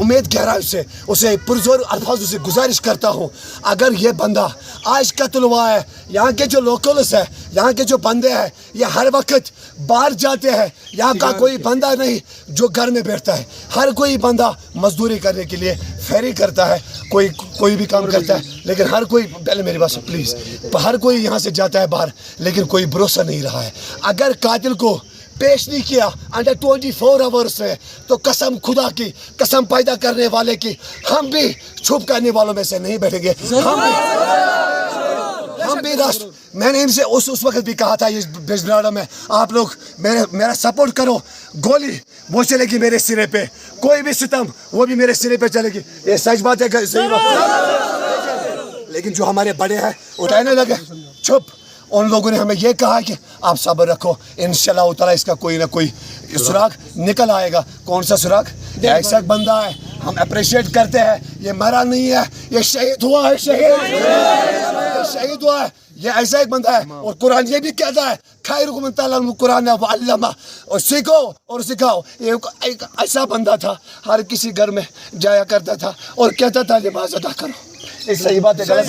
उम्मीद गहराई से उसे पुरजोर अल्फाज से गुजारिश करता हूँ, अगर ये बंदा आज कत्ल हुआ है, यहाँ के जो लोकल्स है, यहाँ के जो बंदे हैं, ये हर वक्त बाहर जाते हैं। यहाँ का कोई बंदा नहीं जो घर में बैठता है, हर कोई बंदा मजदूरी करने के लिए फेरी करता है, कोई भी काम करता है, लेकिन हर कोई, पहले मेरी बात प्लीज़, हर कोई यहाँ से जाता है बाहर, लेकिन कोई भरोसा नहीं रहा है। अगर कातिल को पेश नहीं किया अंडर 24 आवर्स में, तो कसम खुदा की, कसम पैदा करने वाले की, हम भी छुप करने वालों में से नहीं बैठेंगे। हम भी राष्ट्र, मैंने इनसे उस वक्त भी कहा था इस बिजलाड़ा में, आप लोग मेरा सपोर्ट करो, गोली वो चलेगी मेरे सिरे पे, कोई भी सितम वो भी मेरे सिरे पे चलेगी। ये सच बात है, सही बात। लेकिन जो हमारे बड़े हैं उठाने लगे चुप, उन लोगों ने हमें ये कहा कि आप सब्र रखो, इंशाल्लाह ताला इसका कोई ना कोई सुराग निकल आएगा। कौन सा सुराग? ऐसा बंदा है, हम अप्रिशिएट करते हैं, ये मरा नहीं है, ये शहीद हुआ है, शहीद हुआ है, ये ऐसा एक बंदा है। और कुरान ये भी कहता है, खैरुकुम मन तअल्लमा कुरान व अल्लमा, और सीखो और सिखाओ। ये एक ऐसा बंदा था, हर किसी घर में जाया करता था और कहता था नमाज अदा करो। ये सही बात है, गलत?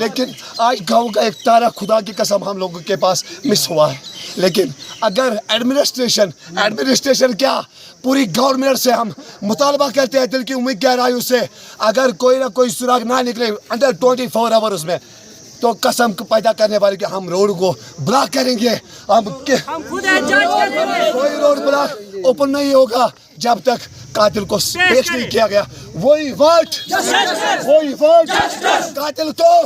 लेकिन आज गाँव का एक तारा खुदा की कसम हम लोगों के पास मिस हुआ है। लेकिन अगर एडमिनिस्ट्रेशन क्या, पूरी गवर्नमेंट से हम मुतालबा करते हैं दिल की उम्मीद गहराइयों से, अगर कोई ना कोई सुराग ना निकले अंडर 24 आवर्स में, तो कसम पैदा करने वाले कि हम रोड को ब्लॉक करेंगे। हम खुद कोई रोड ब्लॉक ओपन नहीं होगा जब तक कातिल को पेश नहीं किया गया। वही वोट, कातिल को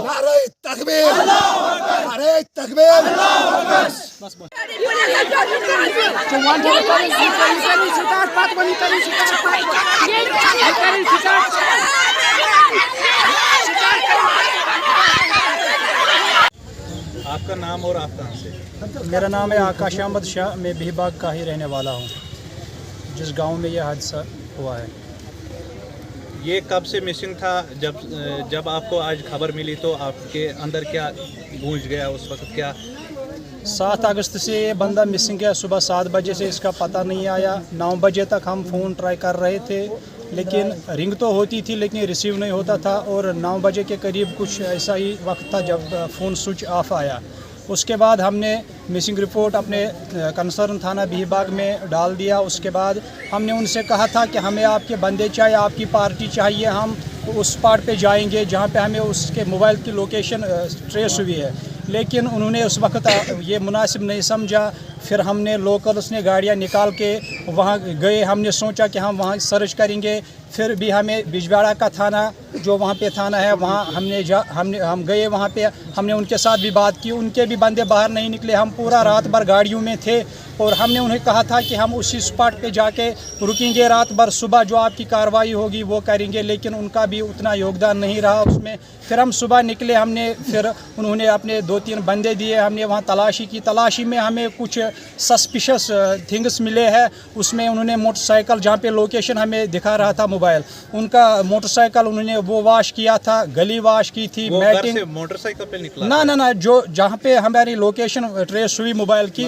नारे तकबीर, नारे तकबीर। आपका नाम और आप कहाँ से? मेरा नाम है आकाश अहमद शाह, मैं बिहबाग का ही रहने वाला हूँ, जिस गांव में यह हादसा हुआ है। ये कब से मिसिंग था? जब आपको आज खबर मिली तो आपके अंदर क्या गूंज गया उस वक्त? क्या 7 अगस्त से ये बंदा मिसिंग है। सुबह 7 बजे से इसका पता नहीं आया। 9 बजे तक हम फ़ोन ट्राई कर रहे थे, लेकिन रिंग तो होती थी लेकिन रिसीव नहीं होता था। और 9 बजे के करीब कुछ ऐसा ही वक्त था जब फ़ोन स्विच ऑफ आया। उसके बाद हमने मिसिंग रिपोर्ट अपने कंसर्न थाना बिहबाग में डाल दिया। उसके बाद हमने उनसे कहा था कि हमें आपके बंदे चाहिए, आपकी पार्टी चाहिए, हम उस स्पॉट पे जाएंगे जहाँ पे हमें उसके मोबाइल की लोकेशन ट्रेस हुई है। लेकिन उन्होंने उस वक्त ये मुनासिब नहीं समझा। फिर हमने लोकल्स ने गाड़ियाँ निकाल के वहाँ गए। हमने सोचा कि हम वहाँ सर्च करेंगे, फिर भी हमें बिजवाड़ा का थाना, जो वहाँ पे थाना है, वहाँ हम गए। वहाँ पे हमने उनके साथ भी बात की, उनके भी बंदे बाहर नहीं निकले। हम पूरा रात भर गाड़ियों में थे और हमने उन्हें कहा था कि हम उसी स्पॉट पे जाके रुकेंगे रात भर, सुबह जो आपकी कार्रवाई होगी वो करेंगे। लेकिन उनका भी उतना योगदान नहीं रहा उसमें। फिर हम सुबह निकले, फिर उन्होंने अपने 2-3 बंदे दिए, हमने वहाँ तलाशी की। तलाशी में हमें कुछ सस्पिशियस थिंग्स मिले हैं। उसमें उन्होंने मोटरसाइकिल, जहाँ पे लोकेशन हमें दिखा रहा था मोबाइल, उनका मोटरसाइकिल उन्होंने वो वाश किया था, गली वाश की थी, मैटिंग। मोटरसाइकिल पे निकला? ना, जो जहाँ पे हमारी लोकेशन ट्रेस हुई मोबाइल की,